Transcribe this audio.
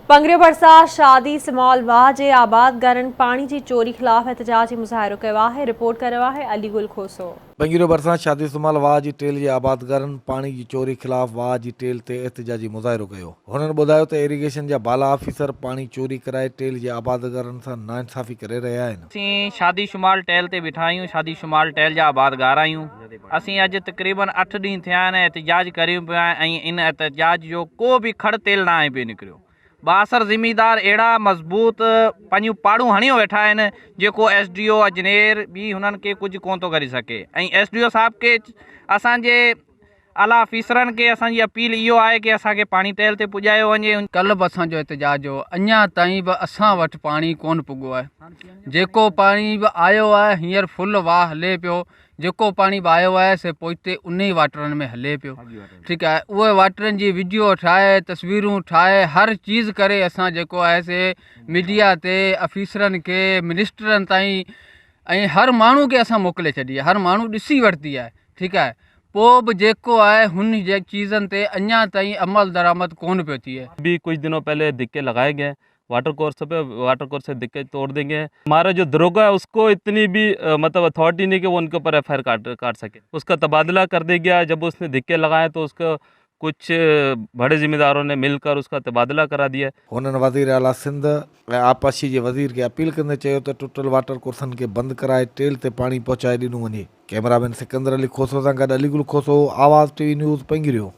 पंगरियो भरसा शादी स्मॉल वाह जे आबादगारनि पानी की चोरी खिलाफ एहतजाज मुज़ाहिरो किया है। रिपोर्ट कर रहा है अलीगुल खोसो। पंगरियो भरसा शादी सुमाल वाह जी टेल जे आबादगारनि पानी की चोरी खिलाफ वाह जी टेल ते एहतजाजी मुज़ाहिरो कयो। हुननि ॿुधायो त इरिगेशन जा बाला ऑफिसर पानी चोरी कराए टेल जे आबादगारनि सां नाइंसाफ़ी करे रहिया आहिनि। असीं शादी शुमाल टेल ते बीठा आहियूं। शादी शुमाल टेल जा आबादगार आहियूं। असीं अॼु तक़रीबन 8 ॾींहं थिया आहिनि एहतजाज करियूं पिया ऐं इन एहतजाज जो को बि खड़ तेल न आहे पियो निकिरियो। बासर ज़िमीदार अहिड़ा मज़बूत पंहिंजूं पाड़ूं हणियो वेठा आहिनि जेको SDO अजनेर बि हुननि खे कुझु कोन थो करे सघे। ऐं SDO साहिब खे असांजे आला ऑफिसरनि खे असांजी अपील इहो आहे कि असांखे पाणी टेल ते पुॼायो वञे। कल्ह बि असांजो एहतजाज हो, अञा ताईं बि असां वटि पाणी कोन पुॻो आहे। जेको पाणी बि आयो आहे हींअर फुल वाह हले पियो। जेको पाणी बि आयो आहे से पोइते उन ई वाटरनि में हले पियो। ठीकु आहे, उहे वाटरनि जी वीडियो ठाहे तस्वीरूं ठाहे हर चीज़ करे असां जेको आहे से मीडिया ते ऑफिसरनि खे मिनिस्टरनि ताईं ऐं हर माण्हू खे असां मोकिले छॾी आहे। हर माण्हू ॾिसी वरिती आहे। ठीकु आहे, पोइ बि जेको आहे हुन जे चीज़नि ते अञा ताईं अमल दरामद कोन पियो थिए। भी कुछ दिनों पहले धिक्के लगाए गए वाटर कोर्स पे, वाटर कोर्स से धिक्के तोड़ देंगे। हमारा जो दरोगा है उसको इतनी भी मतलब अथॉरिटी नहीं कि वो उनके ऊपर FIR काट सके। उसका तबादला कर दिया गया। जब उसने धिक्के लगाए तो उसको कुछ बड़े जिम्मेदारों ने मिलकर उसका तबादला करा दिया। हुननि वज़ीर आला सिंध ऐं आपाशी जे वज़ीर खे अपील कंदे चयो त टुटल वाटर कोर्सनि खे बंदि कराए टेल ते पाणी पहुचाए ॾिनो वञे। कैमरामैन सिकंदर अली खोसो सां गॾु अलीगुल खोसो, आवाज़ TV न्यूज़ पंगरियो।